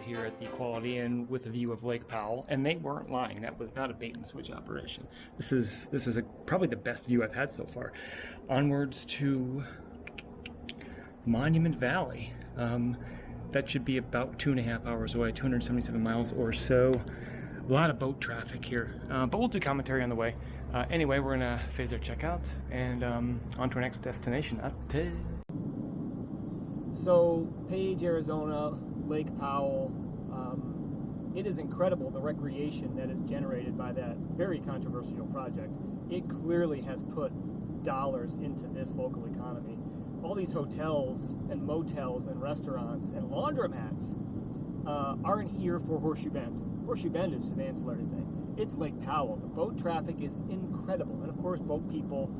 Here at the Quality Inn with a view of Lake Powell, and they weren't lying. That was not a bait and switch operation. This was probably the best view I've had so far. Onwards to Monument Valley. That should be about 2.5 hours away, 277 miles or so. A lot of boat traffic here, but we'll do commentary on the way. Anyway, we're gonna phase our checkout and on to our next destination. So, Page, Arizona, Lake Powell. It is incredible the recreation that is generated by that very controversial project. It clearly has put dollars into this local economy. All these hotels and motels and restaurants and laundromats aren't here for Horseshoe Bend. Horseshoe Bend is an ancillary thing. It's Lake Powell. The boat traffic is incredible. And of course, boat people,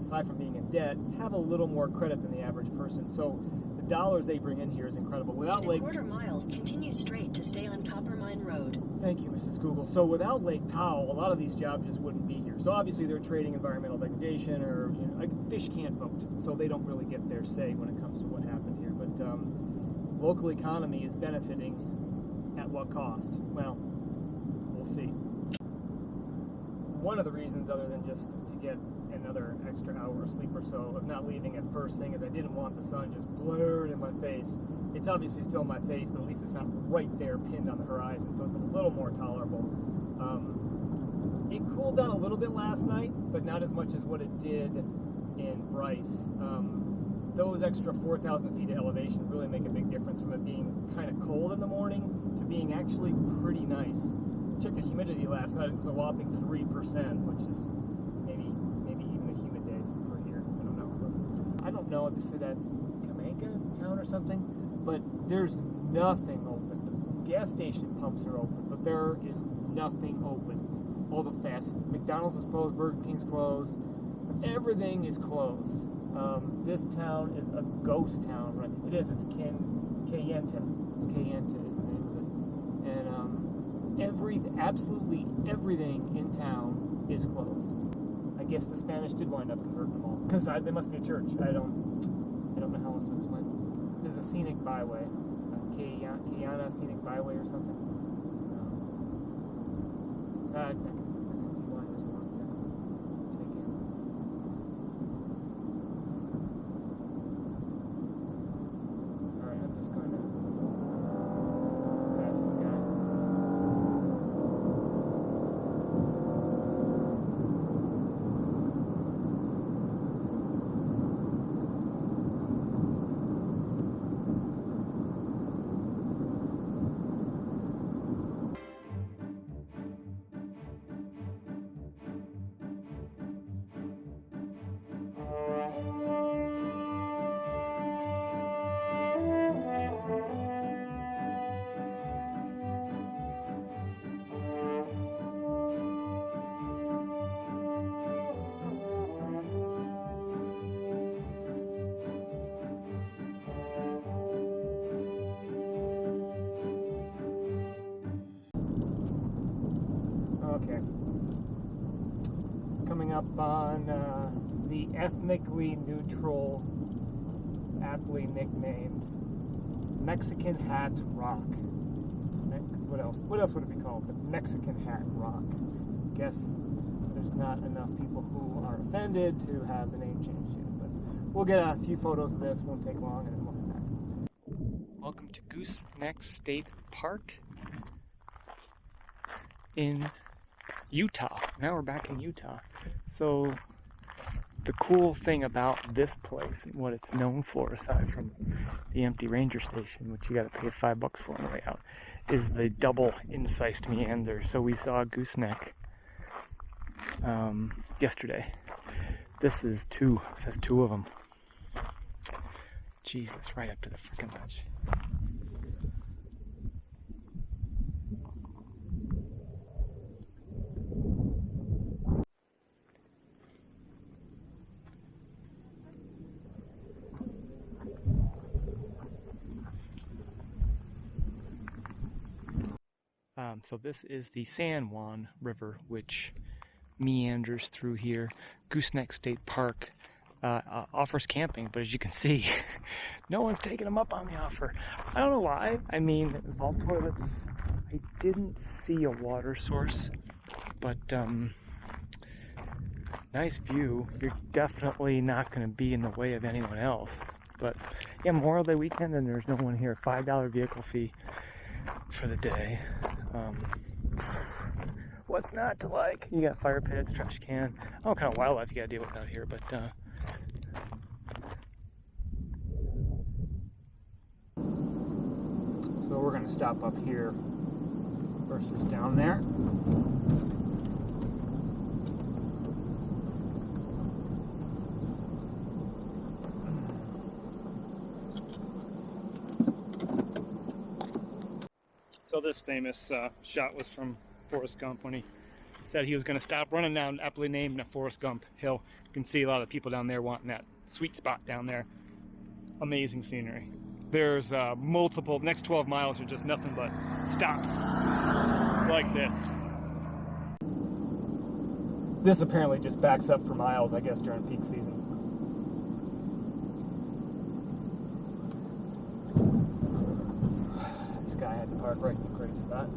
aside from being in debt, have a little more credit than the average person. So dollars they bring in here is incredible. Without in a quarter mile, continue straight to stay on Copper Mine Road. Thank you, Mrs. Google. So without Lake Powell, a lot of these jobs just wouldn't be here. So obviously they're trading environmental degradation, or like fish can't vote, so they don't really get their say when it comes to what happened here. But local economy is benefiting at what cost? Well, we'll see. One of the reasons, other than just to get another extra hour of sleep or so, of not leaving at first thing, is I didn't want the sun just blaring in my face. It's obviously still in my face, but at least it's not right there pinned on the horizon, so it's a little more tolerable. It cooled down a little bit last night, but not as much as what it did in Bryce. Those extra 4,000 feet of elevation really make a big difference from it being kind of cold in the morning to being actually pretty nice. Checked the humidity last night, it was a whopping 3%, which is maybe even a humid day for here. I don't know. But I don't know if this is at Jamaica town or something, but there's nothing open. The gas station pumps are open, but there is nothing open. All the fast McDonald's is closed, Burger King's closed, everything is closed. This town is a ghost town, right? It is. It's Cayenta. It's Cayenta is the name of it, and absolutely everything in town is closed. I guess the Spanish did wind up converting them all, because they must be a church. I don't know how else to explain it. This is a scenic byway, Cayana Scenic Byway or something. I can see why there's a lot to take in. Alright, I'm just going to pass this guy. Okay. Coming up on the ethnically neutral, aptly nicknamed Mexican Hat Rock. Because what else? What else would it be called? The Mexican Hat Rock. Guess there's not enough people who are offended to have the name changed yet. But we'll get a few photos of this. Won't take long, and then we'll come back. Welcome to Goosenecks State Park in Utah. Now we're back in Utah. So the cool thing about this place and what it's known for, aside from the empty ranger station, which you got to pay $5 for on the way out, is the double incised meander. So we saw a gooseneck yesterday. This is two. It says two of them. Jesus, right up to the freaking ledge. So this is the San Juan River, which meanders through here. Goosenecks State Park offers camping, but as you can see, no one's taking them up on the offer. I don't know why. I mean, vault toilets, I didn't see a water source, but nice view. You're definitely not going to be in the way of anyone else. But yeah, Memorial Day weekend, and there's no one here. $5 vehicle fee for the day. What's not to like? You got fire pits, trash can. I don't know what kind of wildlife you gotta deal with out here, but So we're gonna stop up here versus down there. So this famous shot was from Forrest Gump when he said he was going to stop running down aptly named Forrest Gump Hill. You can see a lot of people down there wanting that sweet spot down there. Amazing scenery. There's multiple, next 12 miles are just nothing but stops like this. This apparently just backs up for miles, I guess, during peak season. This guy had to park right in the great spot.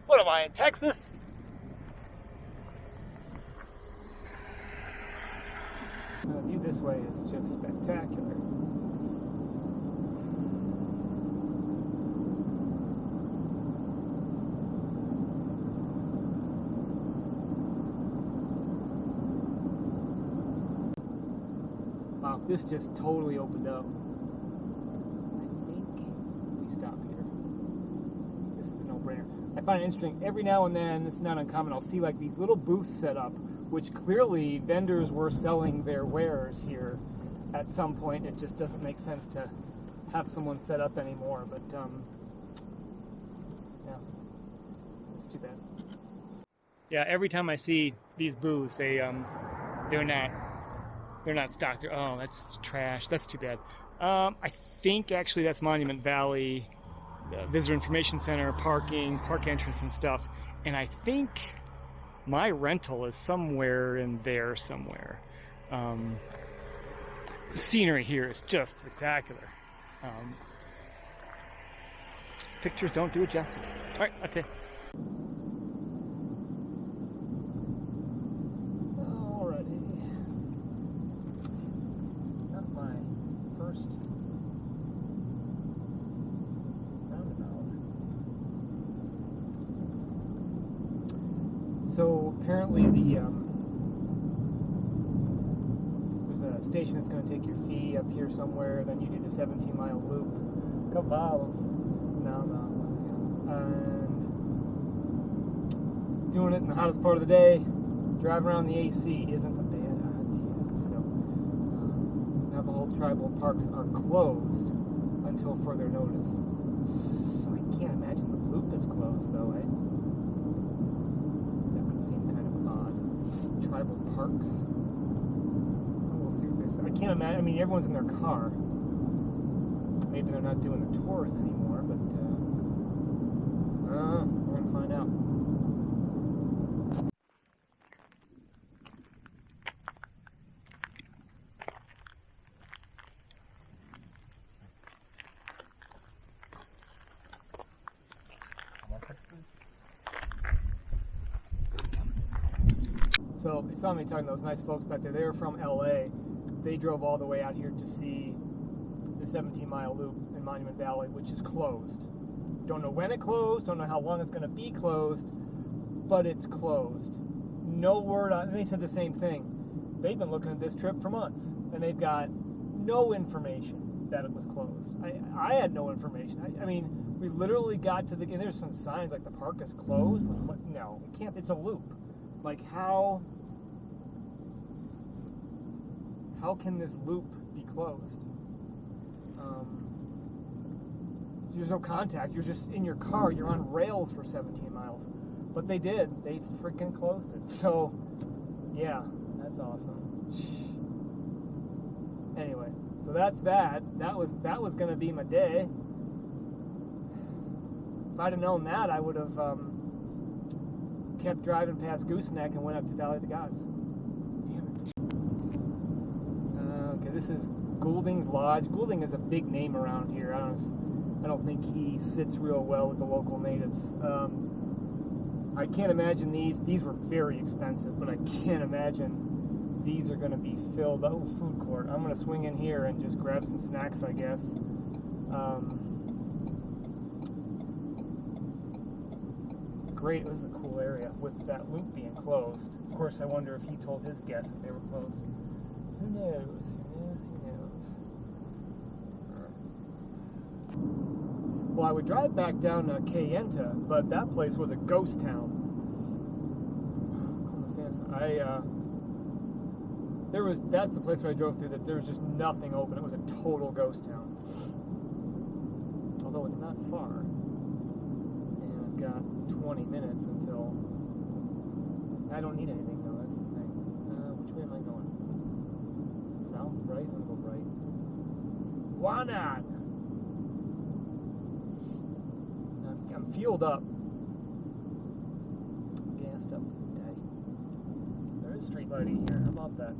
What am I, in Texas? The view this way is just spectacular. Wow, this just totally opened up. I think we stop here. This is a no-brainer. I find it interesting, every now and then, this is not uncommon, I'll see like these little booths set up, which clearly vendors were selling their wares here at some point. It just doesn't make sense to have someone set up anymore, but yeah, it's too bad. Yeah, every time I see these booths, they're not stocked. Oh, that's trash. That's too bad. I think actually that's Monument Valley, Visitor Information Center, parking, park entrance and stuff. And I think my rental is somewhere in there somewhere. The scenery here is just spectacular. Pictures don't do it justice. All right, that's it. Alrighty. Not my first roundabout. So apparently there's a station that's going to take your fee up here somewhere, then you do the 17-mile loop. A couple miles. No. And doing it in the hottest part of the day, driving around the AC isn't a bad idea. So now the whole tribal parks are closed until further notice. So I can't imagine the loop is closed though, eh? That would seem kind of odd. Tribal parks? We'll see what they say. I can't imagine. I mean, everyone's in their car. Maybe they're not doing the tours anymore, but we're gonna find out. So you saw me talking to those nice folks back there. They were from LA. They drove all the way out here to see the 17-mile loop, and Monument Valley, which is closed. Don't know when it closed, don't know how long it's going to be closed, but it's closed. No word on, and they said the same thing. They've been looking at this trip for months, and they've got no information that it was closed. I had no information. I mean, we literally got to and there's some signs like the park is closed. No, it can't, it's a loop. Like how can this loop be closed? There's no contact. You're just in your car. You're on rails for 17 miles. But they did. They freaking closed it. So, yeah, that's awesome. Anyway, so that's that. That was going to be my day. If I'd have known that, I would have kept driving past Gooseneck and went up to Valley of the Gods. Damn it. Okay, this is Goldings Lodge. Golding is a big name around here. I don't think he sits real well with the local natives. I can't imagine these were very expensive, but I can't imagine these are going to be filled. Oh, food court. I'm going to swing in here and just grab some snacks, I guess. Great, this is a cool area with that loop being closed. Of course, I wonder if he told his guests if they were closed. Who knows? Well, I would drive back down to Kayenta, but that place was a ghost town. That's the place where I drove through that there was just nothing open. It was a total ghost town. Although it's not far. And I've got 20 minutes until... I don't need anything though, that's the thing. Which way am I going? South, right? I'm gonna go right. Why not? I'm fueled up. Gassed up, daddy. There is street lighting here. How about that?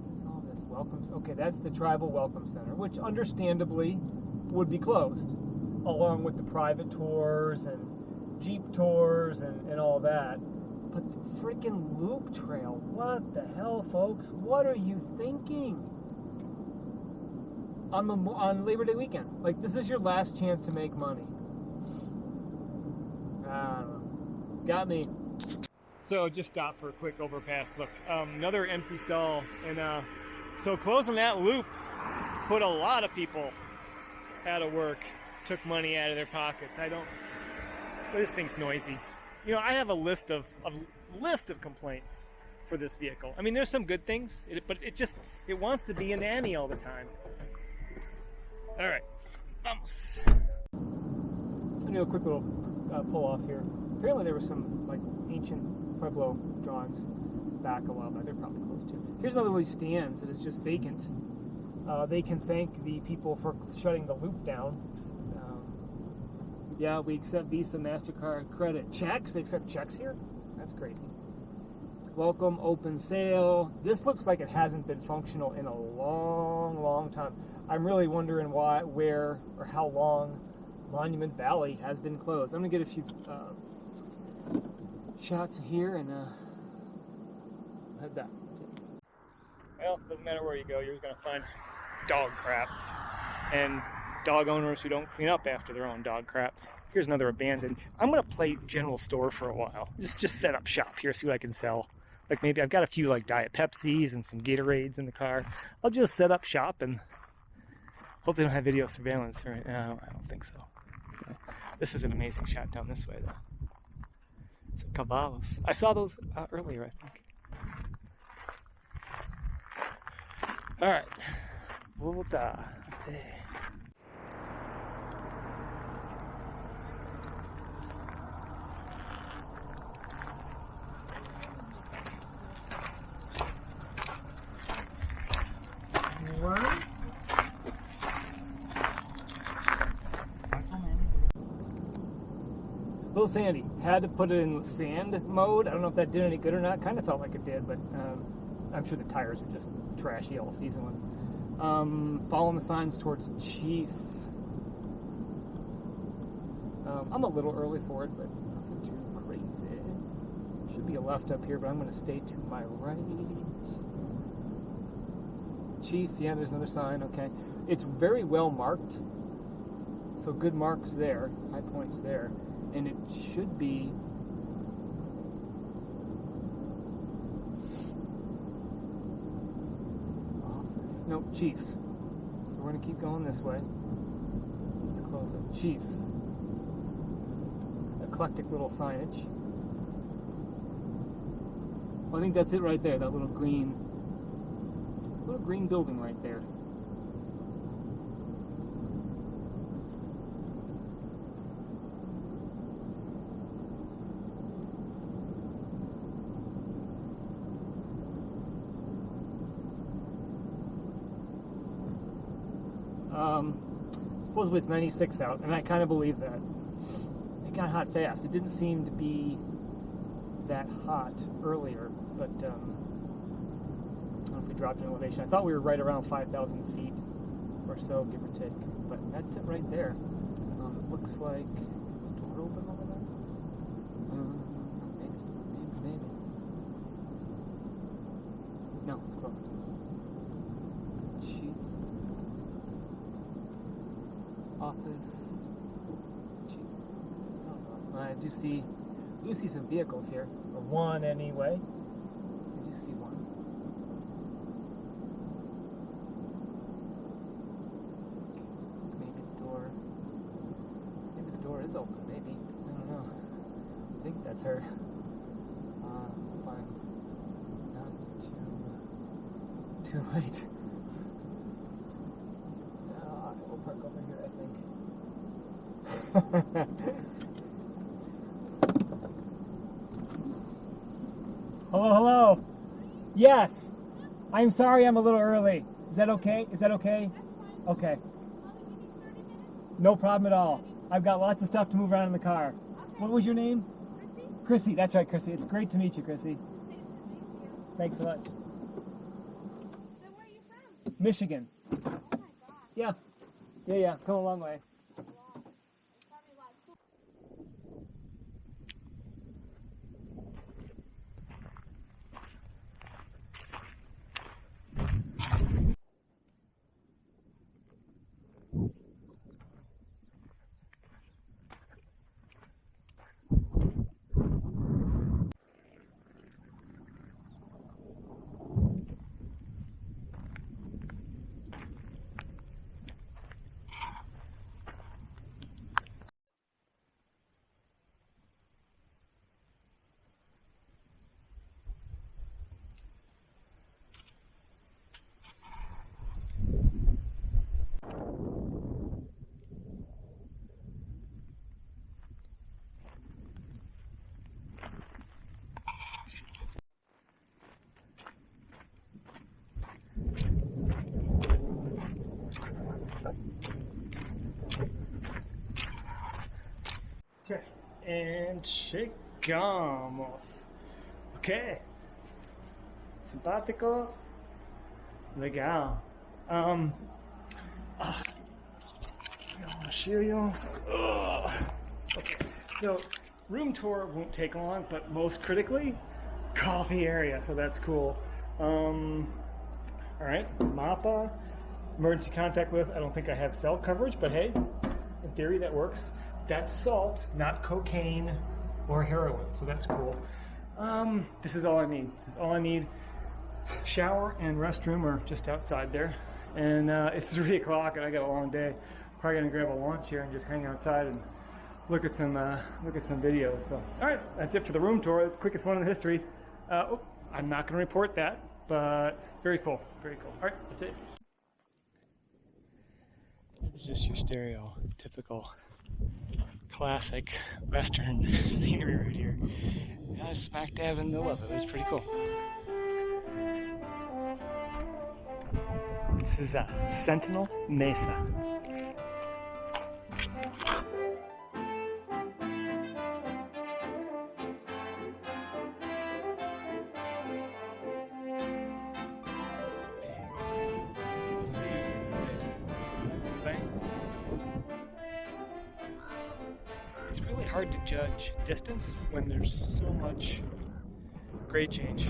What's all this? Welcome. Okay, that's the Tribal Welcome Center, which understandably would be closed, along with the private tours and Jeep tours and all that. But the freaking loop trail, what the hell, folks? What are you thinking? On Labor Day weekend. Like, this is your last chance to make money. I don't know. Got me. So, just stop for a quick overpass. Look, another empty stall. And so closing that loop put a lot of people out of work. Took money out of their pockets. This thing's noisy. You know, I have a list of complaints for this vehicle. I mean, there's some good things, but it wants to be a nanny all the time. All right, vamos. I'll do a quick little pull off here. Apparently there was some like ancient Pueblo drawings back a while back. They're probably closed too. Here's another one of these stands that is just vacant. They can thank the people for shutting the loop down. Yeah, we accept Visa, MasterCard, credit, checks. They accept checks here? That's crazy. Welcome, open sale. This looks like it hasn't been functional in a long, long time. I'm really wondering why, where, or how long Monument Valley has been closed. I'm going to get a few shots here and head back. Well, doesn't matter where you go, you're going to find dog crap. And dog owners who don't clean up after their own dog crap. Here's another abandoned. I'm going to play general store for a while. Just set up shop here, see what I can sell. Like maybe I've got a few like Diet Pepsis and some Gatorades in the car. I'll just set up shop and hope they don't have video surveillance right now. I don't think so. This is an amazing shot down this way though. Some caballos. I saw those earlier, I think. Alright. Volta. What? Little Sandy. Had to put it in sand mode. I don't know if that did any good or not. Kind of felt like it did, but I'm sure the tires are just trashy all season ones. Following the signs towards Chief. I'm a little early for it, but nothing too crazy. Should be a left up here, but I'm going to stay to my right. Chief, yeah, there's another sign, okay. It's very well marked. So good marks there, high points there. And it should be office. No, chief. So we're going to keep going this way. Let's close it. Chief. Eclectic little signage. Well, I think that's it right there, that little green building right there. Supposedly it's 96 out, and I kind of believe that. It got hot fast. It didn't seem to be that hot earlier, but I don't know if we dropped in elevation. I thought we were right around 5,000 feet or so, give or take. But that's it right there. It looks like, is the door open over there? Maybe. No, it's closed. Sheet. Office. Chief. I do see some vehicles here, or one anyway. I do see one. Maybe the door is open. Maybe, I don't know. I think that's her. Fine. Not too late. We'll park over here, I think. Hello. Yes. I'm sorry I'm a little early. Is that okay? Okay. No problem at all. I've got lots of stuff to move around in the car. What was your name? Chrissy. That's right, Chrissy. It's great to meet you, Chrissy. Thanks so much. So where are you from? Michigan. Oh my gosh. Yeah. Yeah. Come a long way. Wow. It's probably a lot of cool. Okay, and llegamos. Okay. Simpático. Legal. I'm gonna show you. Okay, so room tour won't take long, but most critically, coffee area, so that's cool. Alright, MAPA, emergency contact list. I don't think I have cell coverage, but hey, in theory that works. That's salt, not cocaine or heroin, so that's cool. This is all I need. Shower and restroom are just outside there. And it's 3 o'clock and I got a long day. Probably gonna grab a lunch here and just hang outside and look at some videos. So, all right, that's it for the room tour. It's the quickest one in history. I'm not gonna report that, but very cool. All right, that's it. It's just your stereotypical classic western scenery right here. And I was smack dab in the middle of it. It was pretty cool. This is Sentinel Mesa. It's really hard to judge distance when there's so much grade change.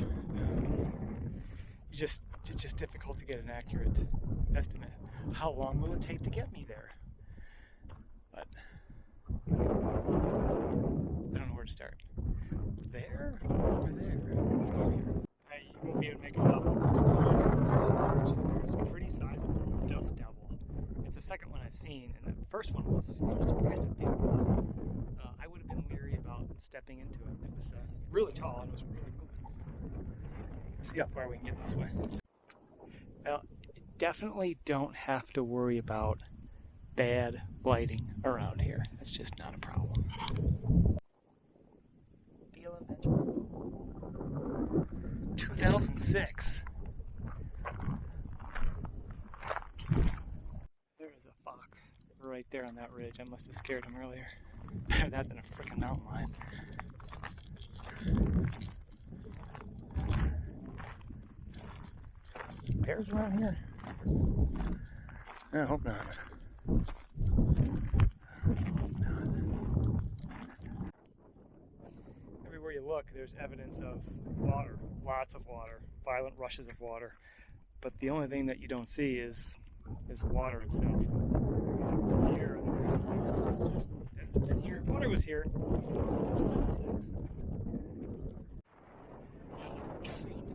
It's just difficult to get an accurate estimate. how long will it take to get me there? But I don't know where to start. There? Over there. Let's go over here. You won't be able to make it out. There's a pretty sizable dust devil. It's the second one I've seen, and the first one was, I was surprised how big it was. I would have been leery about stepping into it. It was really tall and it was really moving. Let's see how far we can get this way. Well, definitely don't have to worry about bad lighting around here. It's just not a problem. Deal Adventure. 2006. There's a fox right there on that ridge. I must have scared him earlier. Better that than a freaking mountain lion. Bears around here? I hope not. Everywhere you look, there's evidence of water, lots of water, violent rushes of water. But the only thing that you don't see is water itself. Here, it's been here. Water was here.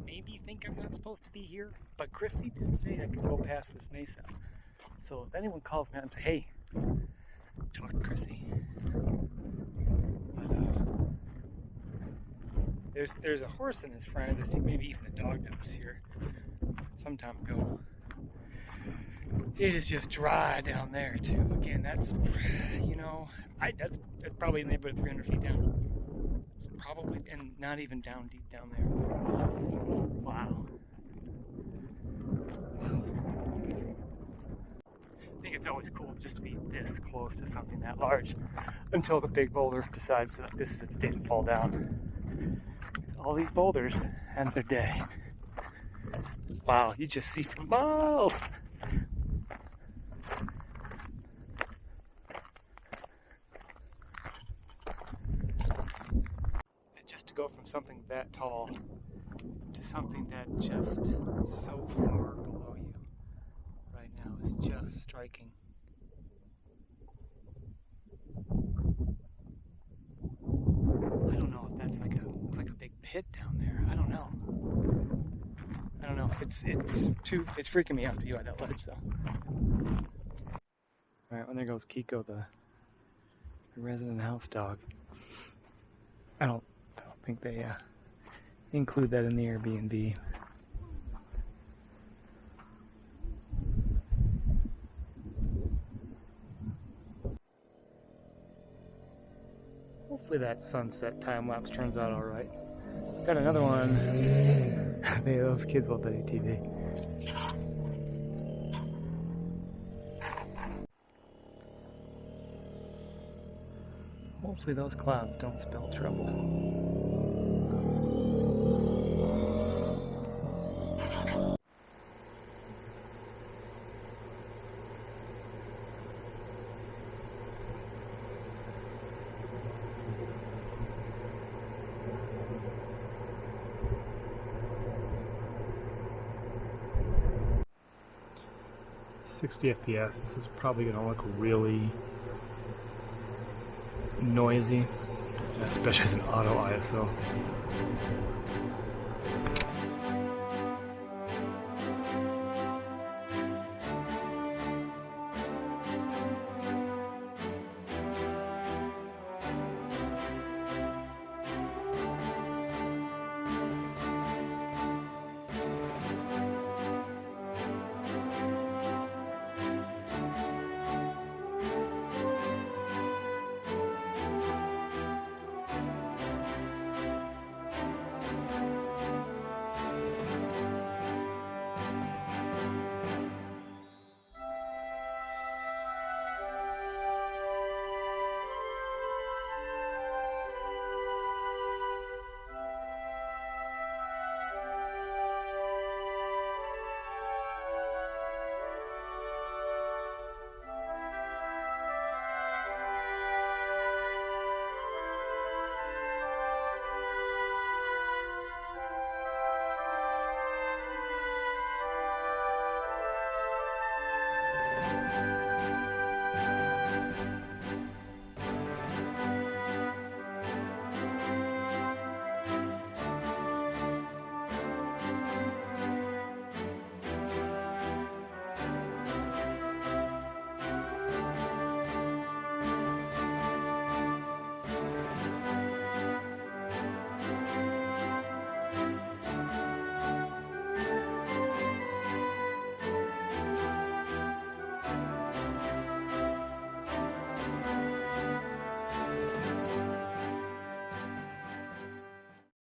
Maybe think I'm not supposed to be here, but Chrissy did say I could go past this mesa. So if anyone calls me out and say, hey, talk to Chrissy. But there's a horse in his front of this, maybe even a dog that was here some time ago. It is just dry down there too. Again, that's, you know, that's probably in the neighborhood of 300 feet down. It's probably, and not even down deep down there. Wow. I think it's always cool just to be this close to something that large until the big boulder decides that this is its day to fall down. All these boulders had their day. Wow, you just see for miles. Just to go from something that tall to something that just so far below you right now is just striking. I don't know if that's looks like a big pit down there. I don't know. It's freaking me out to be on that ledge though. Alright, well there goes Kiko, the resident house dog. I don't think they include that in the Airbnb. Hopefully that sunset time lapse turns out alright. Got another one. Those kids love that ATV. Hopefully those clouds don't spell trouble. .60 FPS. This is probably going to look really noisy, especially as an auto ISO.